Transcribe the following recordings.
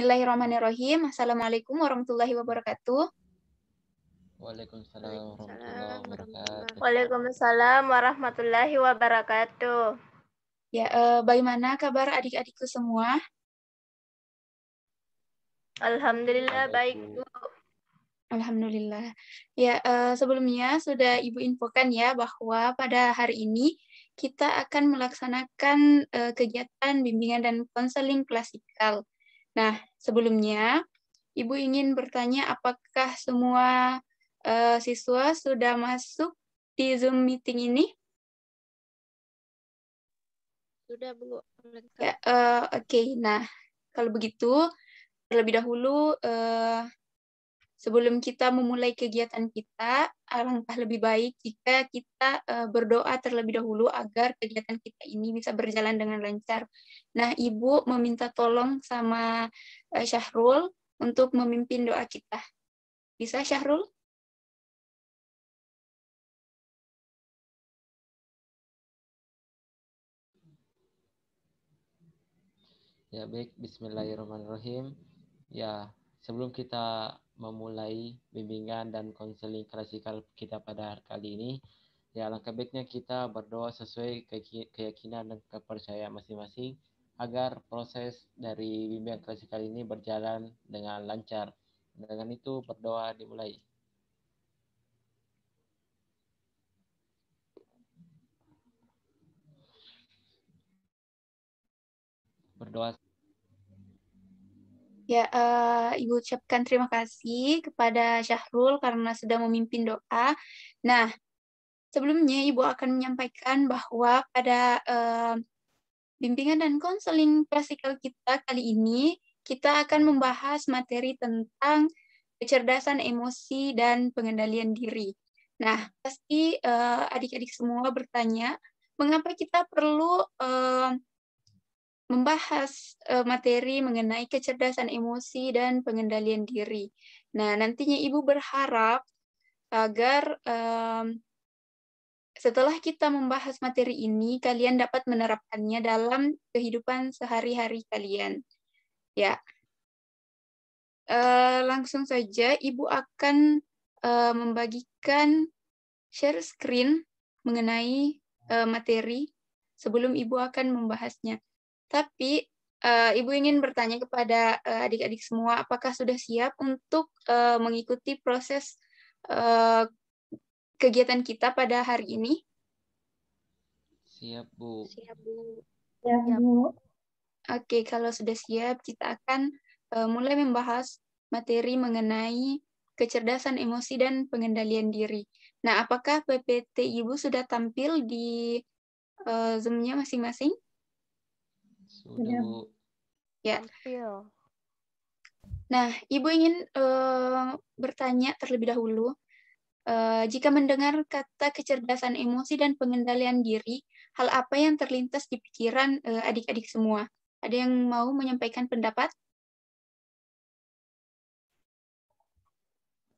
Bismillahirrahmanirrahim. Assalamualaikum warahmatullahi wabarakatuh. Waalaikumsalam warahmatullahi wabarakatuh. Waalaikumsalam warahmatullahi wabarakatuh. Ya, bagaimana kabar adik-adikku semua? Alhamdulillah baik, Bu. Alhamdulillah. Ya, sebelumnya sudah Ibu infokan ya bahwa pada hari ini kita akan melaksanakan kegiatan bimbingan dan konseling klasikal. Nah, sebelumnya Ibu ingin bertanya apakah semua siswa sudah masuk di Zoom meeting ini? Sudah, Bu. Ya, oke. Nah, kalau begitu terlebih dahulu sebelum kita memulai kegiatan kita, alangkah lebih baik jika kita berdoa terlebih dahulu agar kegiatan kita ini bisa berjalan dengan lancar. Nah, Ibu meminta tolong sama Syahrul untuk memimpin doa kita. Bisa, Syahrul? Ya baik, Bismillahirrahmanirrahim. Ya, sebelum kita memulai bimbingan dan konseling klasikal kita pada hari kali ini, ya alangkah baiknya kita berdoa sesuai keyakinan dan kepercayaan masing-masing agar proses dari bimbingan klasikal ini berjalan dengan lancar. Dengan itu berdoa dimulai. Berdoa. Ya, Ibu ucapkan terima kasih kepada Syahrul karena sudah memimpin doa. Nah, sebelumnya Ibu akan menyampaikan bahwa pada bimbingan dan konseling klasikal kita kali ini, kita akan membahas materi tentang kecerdasan emosi dan pengendalian diri. Nah, pasti adik-adik semua bertanya, mengapa kita perlu membahas materi mengenai kecerdasan emosi dan pengendalian diri. Nah, nantinya Ibu berharap agar setelah kita membahas materi ini, kalian dapat menerapkannya dalam kehidupan sehari-hari kalian. Ya, langsung saja Ibu akan membagikan share screen mengenai materi sebelum Ibu akan membahasnya. Tapi Ibu ingin bertanya kepada adik-adik semua, apakah sudah siap untuk mengikuti proses kegiatan kita pada hari ini? Siap, Bu. Siap, Bu. Siap, Bu. Oke, kalau sudah siap, kita akan mulai membahas materi mengenai kecerdasan emosi dan pengendalian diri. Nah, apakah PPT Ibu sudah tampil di Zoom-nya masing-masing? Sudah, Bu. Ya. Tampil. Nah, Ibu ingin bertanya terlebih dahulu, jika mendengar kata kecerdasan emosi dan pengendalian diri, hal apa yang terlintas di pikiran adik-adik semua? Ada yang mau menyampaikan pendapat?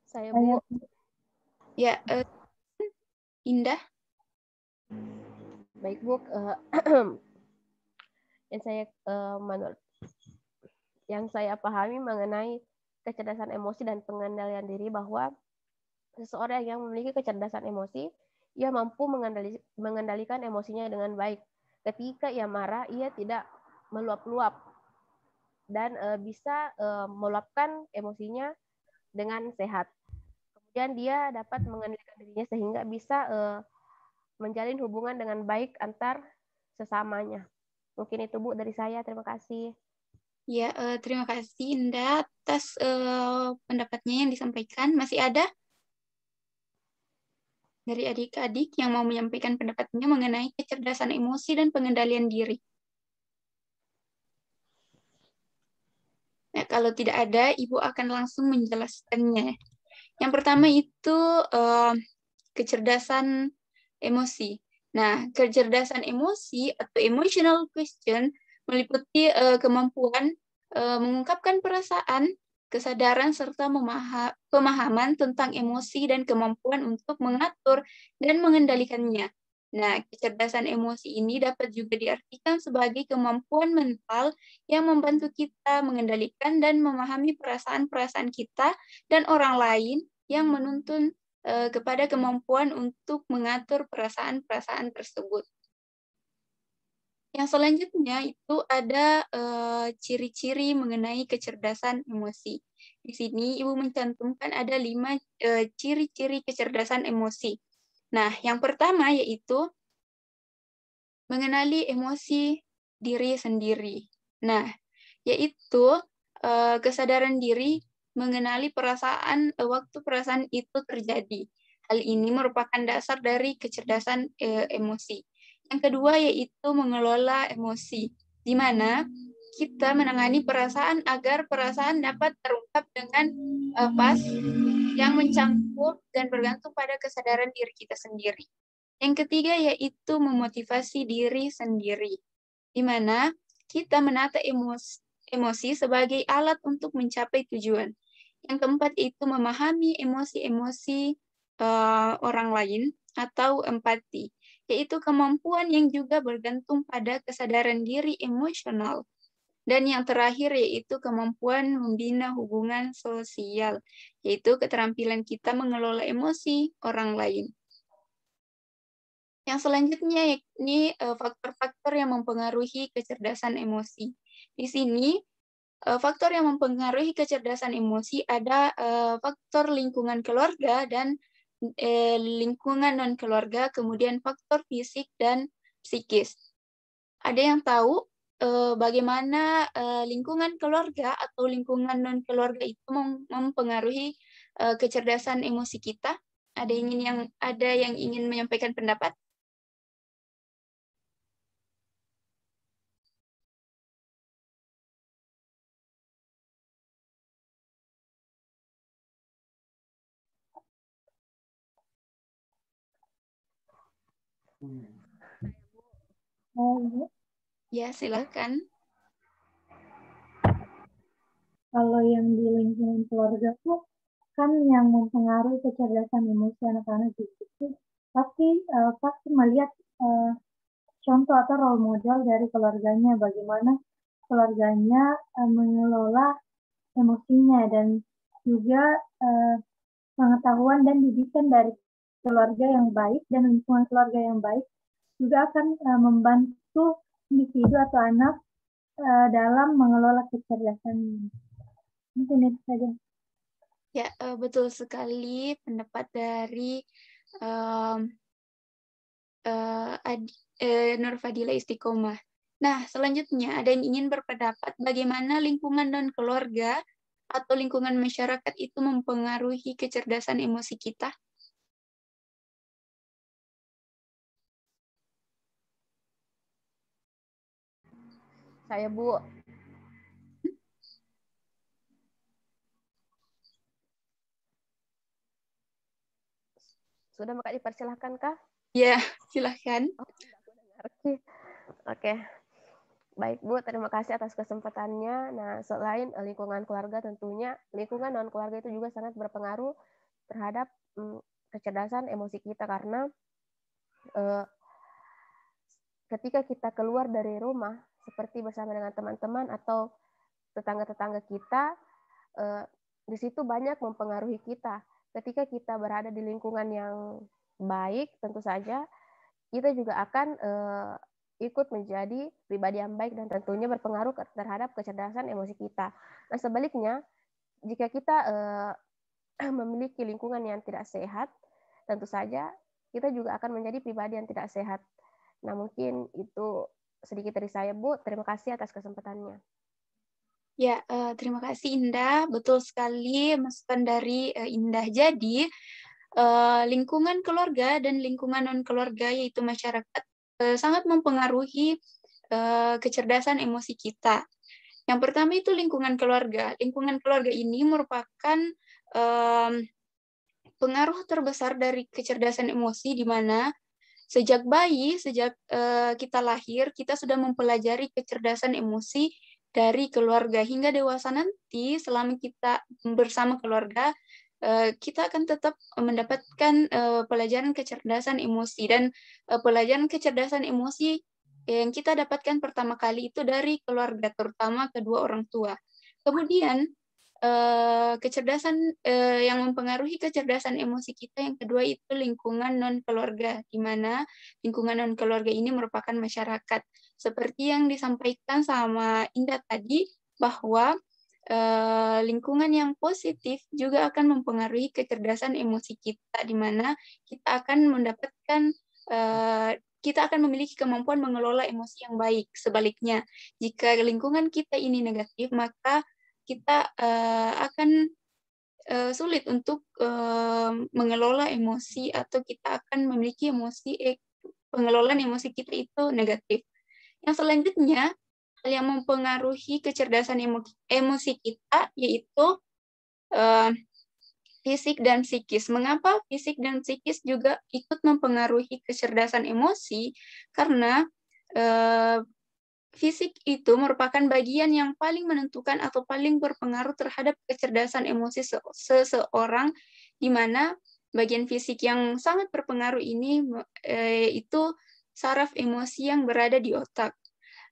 Saya, Bu. Ya, Indah. Baik, Bu. Yang saya pahami mengenai kecerdasan emosi dan pengendalian diri bahwa seseorang yang memiliki kecerdasan emosi, ia mampu mengendalikan emosinya dengan baik. Ketika ia marah, ia tidak meluap-luap dan bisa meluapkan emosinya dengan sehat. Kemudian dia dapat mengendalikan dirinya sehingga bisa menjalin hubungan dengan baik antar sesamanya. Mungkin itu, Bu, dari saya. Terima kasih. Ya, terima kasih Indah atas pendapatnya yang disampaikan. Masih ada dari adik-adik yang mau menyampaikan pendapatnya mengenai kecerdasan emosi dan pengendalian diri? Nah, kalau tidak ada, Ibu akan langsung menjelaskannya. Yang pertama itu kecerdasan emosi. Nah, kecerdasan emosi atau emotional question meliputi kemampuan mengungkapkan perasaan, kesadaran, serta pemahaman tentang emosi dan kemampuan untuk mengatur dan mengendalikannya. Nah, kecerdasan emosi ini dapat juga diartikan sebagai kemampuan mental yang membantu kita mengendalikan dan memahami perasaan-perasaan kita dan orang lain yang menuntun kepada kemampuan untuk mengatur perasaan-perasaan tersebut. Yang selanjutnya itu ada ciri-ciri mengenai kecerdasan emosi. Di sini Ibu mencantumkan ada 5 ciri-ciri kecerdasan emosi. Nah, yang pertama yaitu mengenali emosi diri sendiri. Nah, yaitu kesadaran diri mengenali perasaan waktu perasaan itu terjadi. Hal ini merupakan dasar dari kecerdasan emosi. Yang kedua yaitu mengelola emosi, di mana kita menangani perasaan agar perasaan dapat terungkap dengan pas yang mencampur dan bergantung pada kesadaran diri kita sendiri. Yang ketiga yaitu memotivasi diri sendiri, di mana kita menata emosi sebagai alat untuk mencapai tujuan. Yang keempat itu memahami emosi-emosi orang lain atau empati, yaitu kemampuan yang juga bergantung pada kesadaran diri emosional. Dan yang terakhir yaitu kemampuan membina hubungan sosial, yaitu keterampilan kita mengelola emosi orang lain. Yang selanjutnya yakni faktor-faktor yang mempengaruhi kecerdasan emosi. Di sini faktor yang mempengaruhi kecerdasan emosi ada faktor lingkungan keluarga dan lingkungan non-keluarga, kemudian faktor fisik dan psikis. Ada yang tahu bagaimana lingkungan keluarga atau lingkungan non-keluarga itu mempengaruhi kecerdasan emosi kita? Ada yang ingin menyampaikan pendapat? Ya, silahkan. Kalau yang di lingkungan keluarga tuh kan yang mempengaruhi kecerdasan emosi anak-anak itu pasti melihat contoh atau role model dari keluarganya, bagaimana keluarganya mengelola emosinya, dan juga pengetahuan dan didikan dari keluarga yang baik dan lingkungan keluarga yang baik juga akan membantu individu atau anak dalam mengelola kecerdasannya. Mungkin itu saja. Ya, betul sekali pendapat dari Nur Fadila Istiqomah. Nah, selanjutnya ada yang ingin berpendapat bagaimana lingkungan dan keluarga atau lingkungan masyarakat itu mempengaruhi kecerdasan emosi kita? Saya, Bu. Sudah maka dipersilahkan kah? Ya, silahkan. Oke. Baik, Bu. Terima kasih atas kesempatannya. Nah, selain lingkungan keluarga, tentunya lingkungan non-keluarga itu juga sangat berpengaruh terhadap kecerdasan emosi kita, karena ketika kita keluar dari rumah, seperti bersama dengan teman-teman atau tetangga-tetangga kita, di situ banyak mempengaruhi kita. Ketika kita berada di lingkungan yang baik, tentu saja kita juga akan ikut menjadi pribadi yang baik dan tentunya berpengaruh terhadap kecerdasan emosi kita. Nah, sebaliknya, jika kita memiliki lingkungan yang tidak sehat, tentu saja kita juga akan menjadi pribadi yang tidak sehat. Nah, mungkin itu sedikit dari saya, Bu. Terima kasih atas kesempatannya. Ya, terima kasih Indah. Betul sekali masukan dari Indah. Jadi, lingkungan keluarga dan lingkungan non-keluarga, yaitu masyarakat, sangat mempengaruhi kecerdasan emosi kita. Yang pertama itu lingkungan keluarga. Lingkungan keluarga ini merupakan pengaruh terbesar dari kecerdasan emosi, di mana sejak bayi, sejak kita lahir, kita sudah mempelajari kecerdasan emosi dari keluarga hingga dewasa nanti. Selama kita bersama keluarga, kita akan tetap mendapatkan pelajaran kecerdasan emosi, dan pelajaran kecerdasan emosi yang kita dapatkan pertama kali itu dari keluarga, terutama kedua orang tua. Kemudian kecerdasan yang mempengaruhi kecerdasan emosi kita yang kedua itu lingkungan non keluarga, di mana lingkungan non keluarga ini merupakan masyarakat. Seperti yang disampaikan sama Indah tadi, bahwa lingkungan yang positif juga akan mempengaruhi kecerdasan emosi kita, di mana kita akan mendapatkan kita akan memiliki kemampuan mengelola emosi yang baik. Sebaliknya, jika lingkungan kita ini negatif, maka kita akan sulit untuk mengelola emosi, atau kita akan memiliki pengelolaan emosi kita itu negatif. Yang selanjutnya, hal yang mempengaruhi kecerdasan emosi kita yaitu fisik dan psikis. Mengapa fisik dan psikis juga ikut mempengaruhi kecerdasan emosi? Karena fisik itu merupakan bagian yang paling menentukan atau paling berpengaruh terhadap kecerdasan emosi seseorang, di mana bagian fisik yang sangat berpengaruh ini itu saraf emosi yang berada di otak.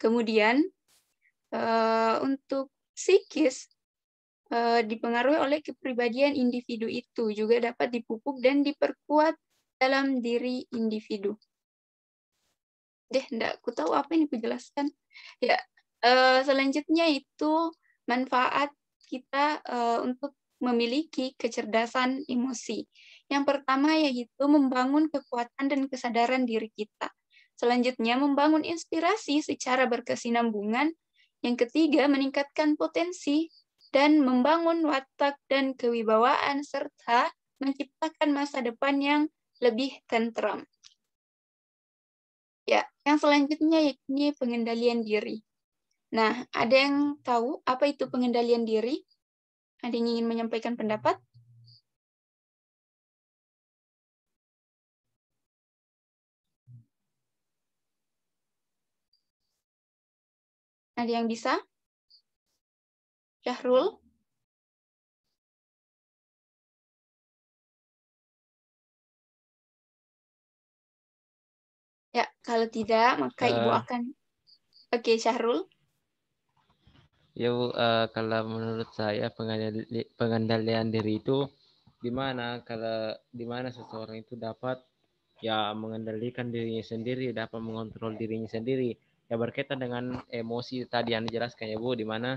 Kemudian untuk psikis dipengaruhi oleh kepribadian individu, itu juga dapat dipupuk dan diperkuat dalam diri individu. Enggak, aku tahu apa yang dijelaskan. Ya, selanjutnya itu manfaat kita untuk memiliki kecerdasan emosi. Yang pertama yaitu membangun kekuatan dan kesadaran diri kita. Selanjutnya membangun inspirasi secara berkesinambungan. Yang ketiga meningkatkan potensi dan membangun watak dan kewibawaan, serta menciptakan masa depan yang lebih tentram. Ya, yang selanjutnya yakni pengendalian diri. Nah, ada yang tahu apa itu pengendalian diri? Ada yang ingin menyampaikan pendapat? Ada yang bisa? Syahrul? Ya, kalau tidak, maka Ibu akan... Oke, Syahrul. Ya Bu, kalau menurut saya pengendalian diri itu di mana seseorang itu dapat ya mengendalikan dirinya sendiri, dapat mengontrol dirinya sendiri. Ya berkaitan dengan emosi tadi yang dijelaskan ya Bu, di mana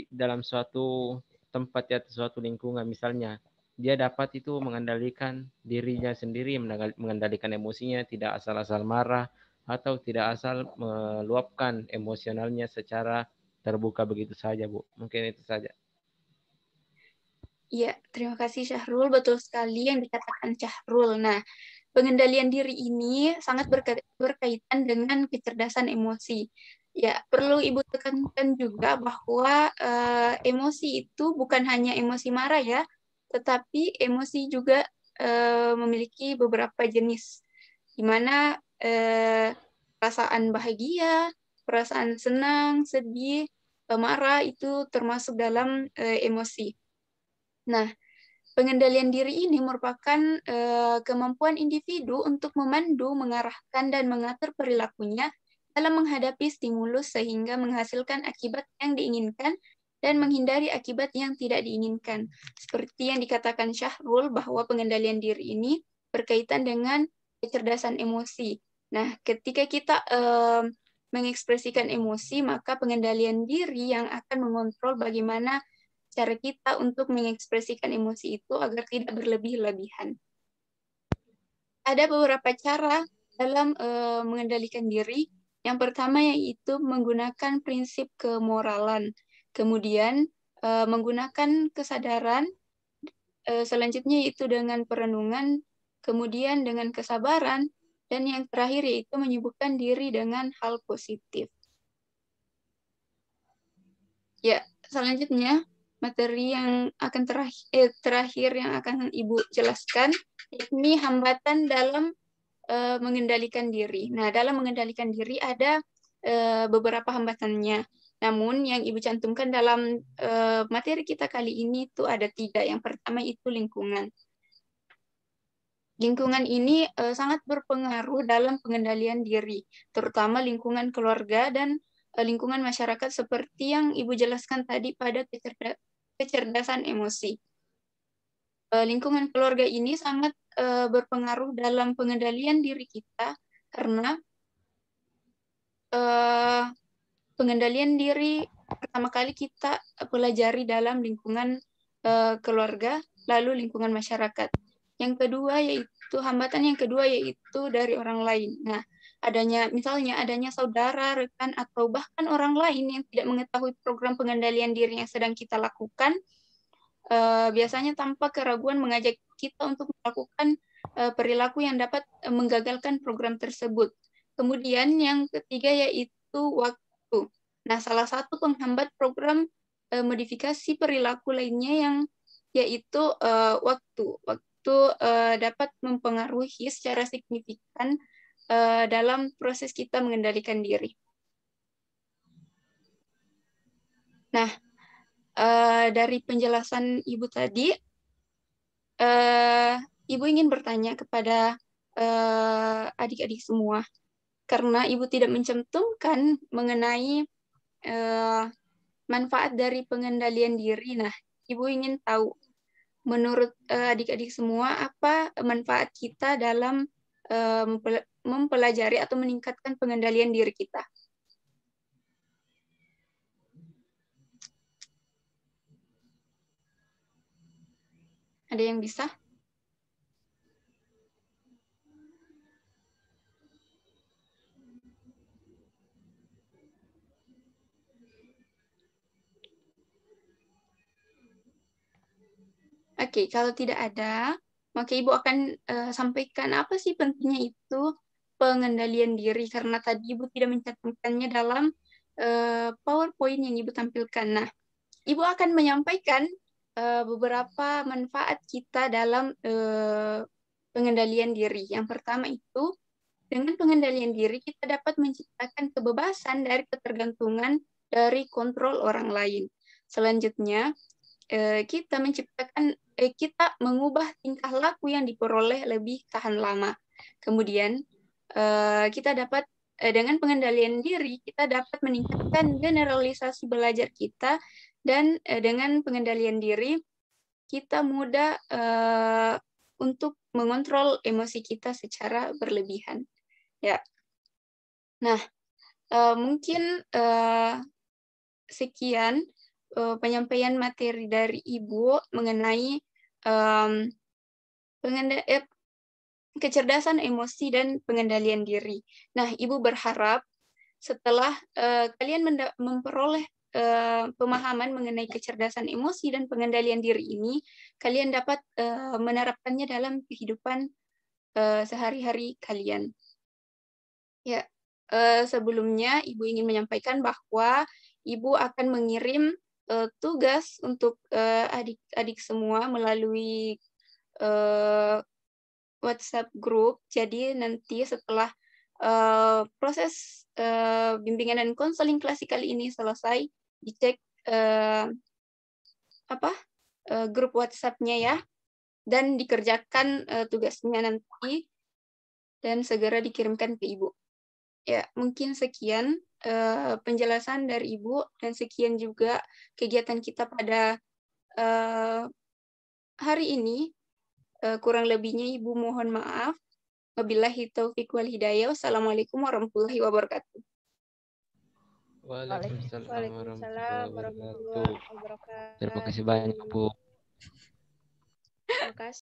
dalam suatu tempat ya, suatu lingkungan misalnya, dia dapat itu mengendalikan dirinya sendiri, mengendalikan emosinya, tidak asal-asal marah atau tidak asal meluapkan emosionalnya secara terbuka begitu saja, Bu. Mungkin itu saja. Iya, terima kasih Syahrul. Betul sekali yang dikatakan Syahrul. Nah, pengendalian diri ini sangat berkaitan dengan kecerdasan emosi. Ya, perlu Ibu tekankan juga bahwa emosi itu bukan hanya emosi marah ya, tetapi emosi juga memiliki beberapa jenis, di mana perasaan bahagia, perasaan senang, sedih, marah itu termasuk dalam emosi. Nah, pengendalian diri ini merupakan kemampuan individu untuk memandu, mengarahkan, dan mengatur perilakunya dalam menghadapi stimulus sehingga menghasilkan akibat yang diinginkan dan menghindari akibat yang tidak diinginkan. Seperti yang dikatakan Syahrul, bahwa pengendalian diri ini berkaitan dengan kecerdasan emosi. Nah, ketika kita mengekspresikan emosi, maka pengendalian diri yang akan mengontrol bagaimana cara kita untuk mengekspresikan emosi itu agar tidak berlebih-lebihan. Ada beberapa cara dalam mengendalikan diri. Yang pertama yaitu menggunakan prinsip kemoralan. Kemudian menggunakan kesadaran. Selanjutnya yaitu dengan perenungan. Kemudian dengan kesabaran. Dan yang terakhir yaitu menyibukkan diri dengan hal positif. Ya, selanjutnya materi yang akan terakhir yang akan Ibu jelaskan, yakni hambatan dalam mengendalikan diri. Nah, dalam mengendalikan diri ada beberapa hambatannya. Namun yang Ibu cantumkan dalam materi kita kali ini itu ada 3. Yang pertama itu lingkungan. Lingkungan ini sangat berpengaruh dalam pengendalian diri, terutama lingkungan keluarga dan lingkungan masyarakat seperti yang Ibu jelaskan tadi pada kecerdasan emosi. Lingkungan keluarga ini sangat berpengaruh dalam pengendalian diri kita karena pengendalian diri pertama kali kita pelajari dalam lingkungan keluarga, lalu lingkungan masyarakat. Yang kedua yaitu hambatan yang kedua yaitu dari orang lain. Nah, misalnya adanya saudara, rekan, atau bahkan orang lain yang tidak mengetahui program pengendalian diri yang sedang kita lakukan, biasanya tanpa keraguan mengajak kita untuk melakukan perilaku yang dapat menggagalkan program tersebut. Kemudian yang ketiga yaitu waktu. Nah, salah satu penghambat program modifikasi perilaku lainnya yang yaitu waktu. Waktu dapat mempengaruhi secara signifikan dalam proses kita mengendalikan diri. Nah, dari penjelasan Ibu tadi, Ibu ingin bertanya kepada adik-adik semua, karena Ibu tidak mencantumkan mengenai manfaat dari pengendalian diri. Nah, Ibu ingin tahu, menurut adik-adik semua, apa manfaat kita dalam mempelajari atau meningkatkan pengendalian diri kita? Ada yang bisa? Oke, kalau tidak ada, maka Ibu akan sampaikan apa sih pentingnya itu pengendalian diri, karena tadi Ibu tidak mencantumkannya dalam PowerPoint yang Ibu tampilkan. Nah, Ibu akan menyampaikan beberapa manfaat kita dalam pengendalian diri. Yang pertama itu, dengan pengendalian diri kita dapat menciptakan kebebasan dari ketergantungan dari kontrol orang lain. Selanjutnya, kita mengubah tingkah laku yang diperoleh lebih tahan lama. Kemudian kita dapat dengan pengendalian diri kita dapat meningkatkan generalisasi belajar kita, dan dengan pengendalian diri kita mudah untuk mengontrol emosi kita secara berlebihan. Ya. Nah, mungkin sekian penyampaian materi dari Ibu mengenai kecerdasan emosi dan pengendalian diri. Nah, Ibu berharap setelah kalian memperoleh pemahaman mengenai kecerdasan emosi dan pengendalian diri ini, kalian dapat menerapkannya dalam kehidupan sehari-hari kalian. Ya, sebelumnya Ibu ingin menyampaikan bahwa Ibu akan mengirim tugas untuk adik-adik semua melalui WhatsApp group. Jadi nanti setelah proses bimbingan dan konseling klasikal ini selesai, dicek grup WhatsApp-nya ya, dan dikerjakan tugasnya nanti dan segera dikirimkan ke Ibu. Ya, mungkin sekian penjelasan dari Ibu, dan sekian juga kegiatan kita pada hari ini. Kurang lebihnya Ibu mohon maaf. Wabillahi taufiq wal hidayah. Wassalamualaikum warahmatullahi wabarakatuh. Waalaikumsalam warahmatullahi wabarakatuh. wabarakatuh. Terima kasih banyak, Bu. Terima kasih.